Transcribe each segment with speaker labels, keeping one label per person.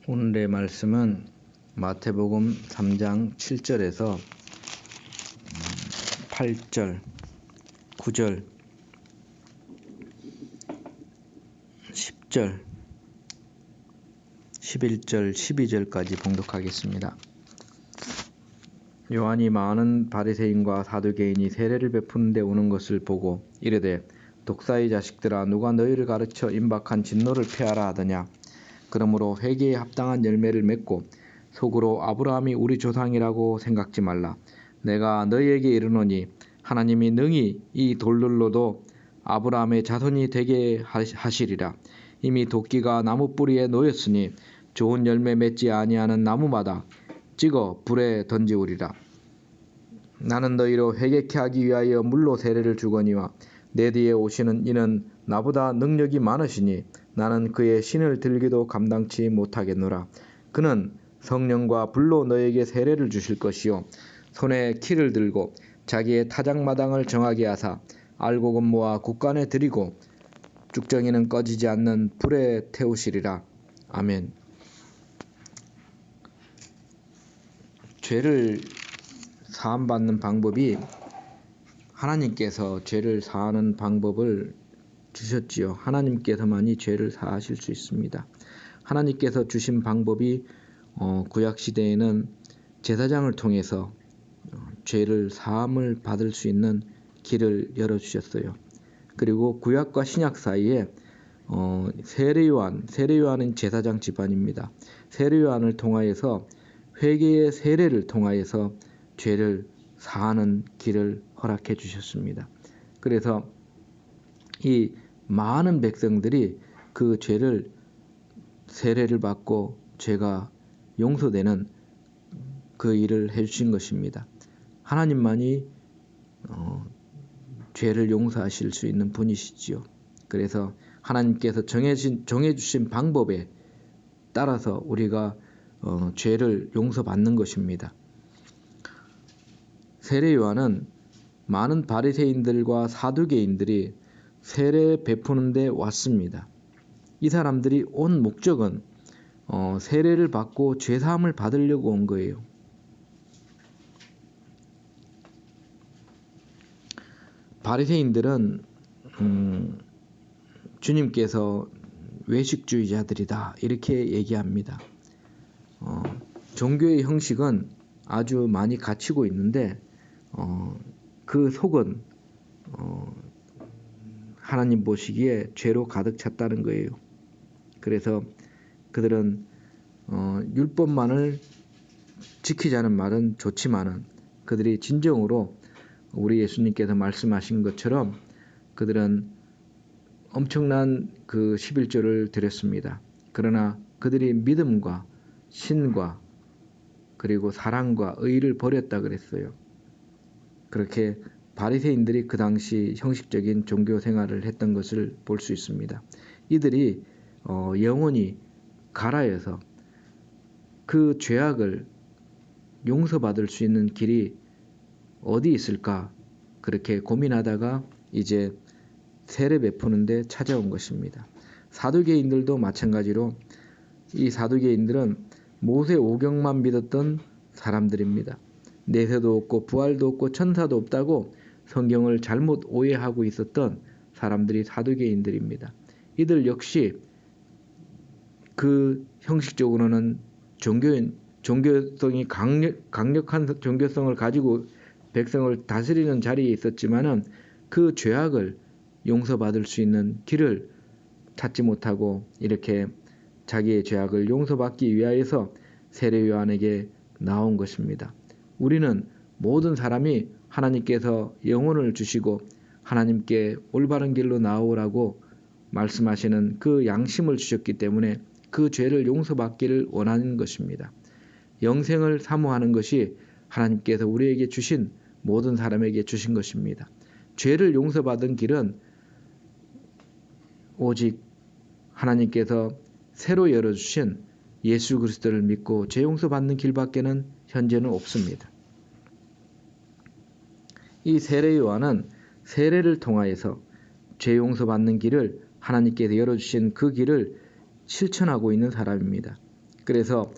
Speaker 1: 오늘의 말씀은 마태복음 3장 7절에서 8절, 9절, 10절, 11절, 12절까지 봉독하겠습니다. 요한이 많은 바리새인과 사두개인이 세례를 베푸는 데 오는 것을 보고 이르되 독사의 자식들아, 누가 너희를 가르쳐 임박한 진노를 피하라 하더냐. 그러므로 회개에 합당한 열매를 맺고 속으로 아브라함이 우리 조상이라고 생각지 말라. 내가 너희에게 이르노니 하나님이 능히 이 돌들로도 아브라함의 자손이 되게 하시리라. 이미 도끼가 나무 뿌리에 놓였으니 좋은 열매 맺지 아니하는 나무마다 찍어 불에 던지우리라. 나는 너희로 회개케 하기 위하여 물로 세례를 주거니와 내 뒤에 오시는 이는 나보다 능력이 많으시니 나는 그의 신을 들기도 감당치 못하겠노라. 그는 성령과 불로 너에게 세례를 주실 것이요 손에 키를 들고 자기의 타작마당을 정하게 하사 알곡은 모아 국간에 들이고 쭉정이는 꺼지지 않는 불에 태우시리라. 아멘. 죄를 사함받는 방법이, 하나님께서 죄를 사하는 방법을 주셨지요. 하나님께서만이 죄를 사하실 수 있습니다. 하나님께서 주신 방법이 구약시대에는 제사장을 통해서 죄를 사함을 받을 수 있는 길을 열어주셨어요. 그리고 구약과 신약 사이에 세례요한은 제사장 집안입니다. 세례요한을 통하여서 회개의 세례를 통하여서 죄를 사하는 길을 허락해 주셨습니다. 그래서 이 많은 백성들이 그 죄를 세례를 받고 죄가 용서되는 그 일을 해주신 것입니다. 하나님만이 죄를 용서하실 수 있는 분이시지요. 그래서 하나님께서 정해주신 방법에 따라서 우리가 죄를 용서받는 것입니다. 세례 요한은 많은 바리새인들과 사두개인들이 세례 베푸는 데 왔습니다. 이 사람들이 온 목적은 세례를 받고 죄사함을 받으려고 온 거예요. 바리새인들은 주님께서 외식주의자들이다 이렇게 얘기합니다. 종교의 형식은 아주 많이 갖추고 있는데 그 속은 하나님 보시기에 죄로 가득 찼다는 거예요. 그래서 그들은 율법만을 지키자는 말은 좋지만은 그들이 진정으로 우리 예수님께서 말씀하신 것처럼 그들은 엄청난 그 11조를 드렸습니다. 그러나 그들이 믿음과 신과 그리고 사랑과 의를 버렸다 그랬어요. 그렇게 바리새인들이 그 당시 형식적인 종교 생활을 했던 것을 볼 수 있습니다. 이들이 영원히 가라여서 그 죄악을 용서받을 수 있는 길이 어디 있을까 그렇게 고민하다가 이제 세례 베푸는데 찾아온 것입니다. 사두개인들도 마찬가지로 이 사두개인들은 모세 오경만 믿었던 사람들입니다. 내세도 없고 부활도 없고 천사도 없다고 성경을 잘못 오해하고 있었던 사람들이 사두개인들입니다. 이들 역시 그 형식적으로는 종교성이 강력한 종교성을 가지고 백성을 다스리는 자리에 있었지만은 그 죄악을 용서받을 수 있는 길을 찾지 못하고 이렇게 자기의 죄악을 용서받기 위하여서 세례 요한에게 나온 것입니다. 우리는 모든 사람이 하나님께서 영혼을 주시고 하나님께 올바른 길로 나오라고 말씀하시는 그 양심을 주셨기 때문에 그 죄를 용서받기를 원하는 것입니다. 영생을 사모하는 것이 하나님께서 우리에게 주신 모든 사람에게 주신 것입니다. 죄를 용서받은 길은 오직 하나님께서 새로 열어주신 예수 그리스도를 믿고 죄 용서받는 길밖에는 현재는 없습니다. 이 세례 요한은 세례를 통하여서 죄 용서받는 길을 하나님께서 열어주신 그 길을 실천하고 있는 사람입니다. 그래서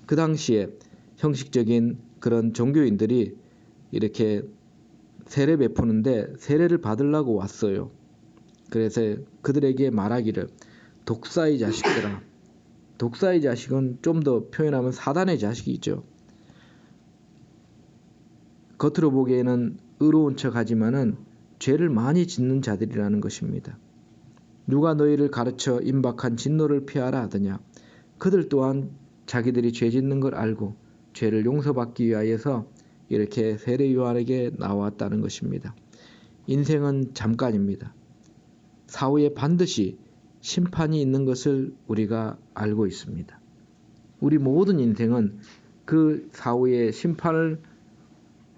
Speaker 1: 그 당시에 형식적인 그런 종교인들이 이렇게 세례 베푸는데 세례를 받으려고 왔어요. 그래서 그들에게 말하기를 독사의 자식들아. 독사의 자식은 좀 더 표현하면 사단의 자식이죠. 겉으로 보기에는 의로운 척하지만은 죄를 많이 짓는 자들이라는 것입니다. 누가 너희를 가르쳐 임박한 진노를 피하라 하더냐. 그들 또한 자기들이 죄 짓는 걸 알고 죄를 용서받기 위하여서 이렇게 세례 요한에게 나왔다는 것입니다. 인생은 잠깐입니다. 사후에 반드시 심판이 있는 것을 우리가 알고 있습니다. 우리 모든 인생은 그 사후에 심판을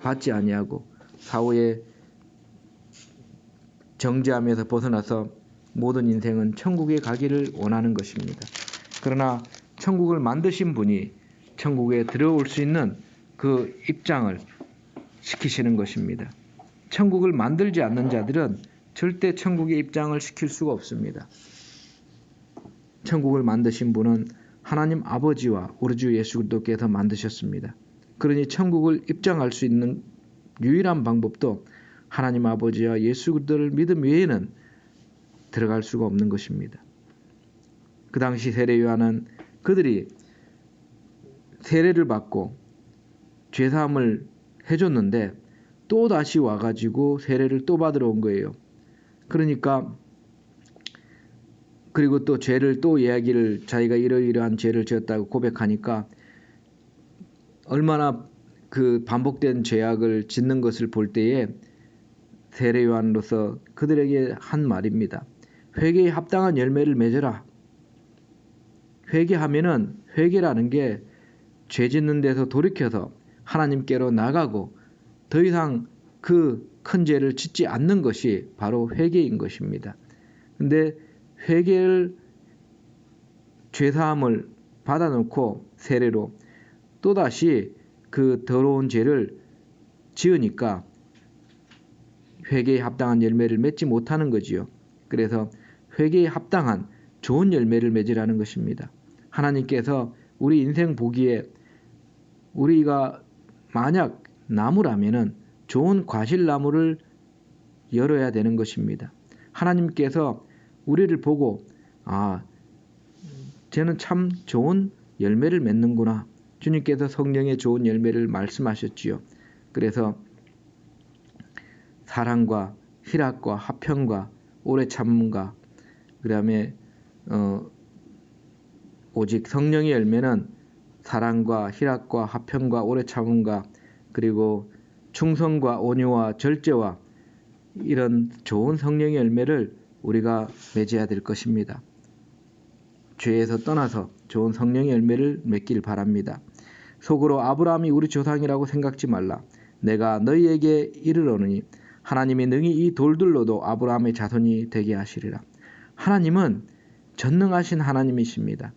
Speaker 1: 받지 아니하고 사후에 정죄함에서 벗어나서 모든 인생은 천국에 가기를 원하는 것입니다. 그러나 천국을 만드신 분이 천국에 들어올 수 있는 그 입장을 시키시는 것입니다. 천국을 만들지 않는 자들은 절대 천국의 입장을 시킬 수가 없습니다. 천국을 만드신 분은 하나님 아버지와 우리 주 예수 그리스도께서 만드셨습니다. 그러니 천국을 입장할 수 있는 유일한 방법도 하나님 아버지와 예수 그리스도를 믿음 외에는 들어갈 수가 없는 것입니다. 그 당시 세례 요한은 그들이 세례를 받고 죄사함을 해줬는데 또 다시 와가지고 세례를 또 받으러 온 거예요. 그러니까 그리고 또 죄를 또 이야기를 자기가 이러이러한 죄를 지었다고 고백하니까 얼마나 그 반복된 죄악을 짓는 것을 볼 때에 세례 요한으로서 그들에게 한 말입니다. 회개에 합당한 열매를 맺어라. 회개하면은 회개라는 게 죄 짓는 데서 돌이켜서 하나님께로 나가고 더 이상 그 큰 죄를 짓지 않는 것이 바로 회개인 것입니다. 근데 회개를 죄사함을 받아놓고 세례로 또다시 그 더러운 죄를 지으니까 회개에 합당한 열매를 맺지 못하는 거지요. 그래서 회개에 합당한 좋은 열매를 맺으라는 것입니다. 하나님께서 우리 인생 보기에 우리가 만약 나무라면은 좋은 과실나무를 열어야 되는 것입니다. 하나님께서 우리를 보고 쟤는 참 좋은 열매를 맺는구나. 주님께서 성령의 좋은 열매를 말씀하셨지요. 그래서 사랑과 희락과 화평과 오래 참음과 그 다음에 오직 성령의 열매는 사랑과 희락과 화평과 오래 참음과 그리고 충성과 온유와 절제와 이런 좋은 성령의 열매를 우리가 맺어야 될 것입니다. 죄에서 떠나서 좋은 성령의 열매를 맺길 바랍니다. 속으로 아브라함이 우리 조상이라고 생각지 말라. 내가 너희에게 이르노니 하나님이 능히 이 돌들로도 아브라함의 자손이 되게 하시리라. 하나님은 전능하신 하나님이십니다.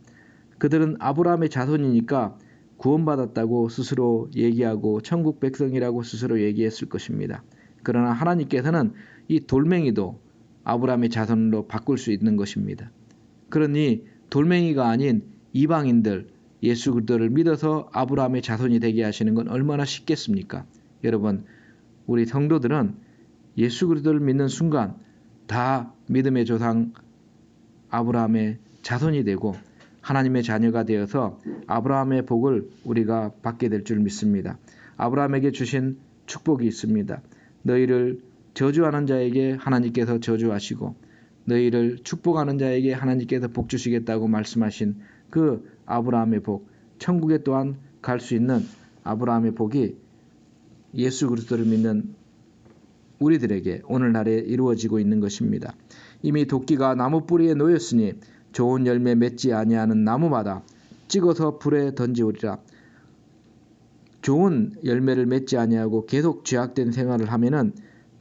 Speaker 1: 그들은 아브라함의 자손이니까 구원받았다고 스스로 얘기하고 천국 백성이라고 스스로 얘기했을 것입니다. 그러나 하나님께서는 이 돌멩이도 아브라함의 자손으로 바꿀 수 있는 것입니다. 그러니 돌멩이가 아닌 이방인들 예수 그리스도를 믿어서 아브라함의 자손이 되게 하시는 건 얼마나 쉽겠습니까? 여러분, 우리 성도들은 예수 그리스도를 믿는 순간 다 믿음의 조상 아브라함의 자손이 되고 하나님의 자녀가 되어서 아브라함의 복을 우리가 받게 될 줄 믿습니다. 아브라함에게 주신 축복이 있습니다. 너희를 저주하는 자에게 하나님께서 저주하시고 너희를 축복하는 자에게 하나님께서 복 주시겠다고 말씀하신 그 아브라함의 복, 천국에 또한 갈 수 있는 아브라함의 복이 예수 그리스도를 믿는 우리들에게 오늘날에 이루어지고 있는 것입니다. 이미 도끼가 나무 뿌리에 놓였으니 좋은 열매 맺지 아니하는 나무마다 찍어서 불에 던지우리라. 좋은 열매를 맺지 아니하고 계속 죄악된 생활을 하면은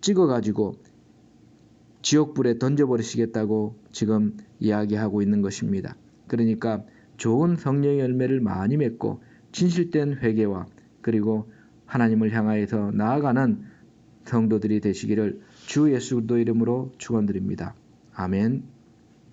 Speaker 1: 찍어가지고 지옥불에 던져버리시겠다고 지금 이야기하고 있는 것입니다. 그러니까 좋은 성령의 열매를 많이 맺고 진실된 회개와 그리고 하나님을 향하여서 나아가는 성도들이 되시기를 주 예수 그리스도 이름으로 축원드립니다. 아멘.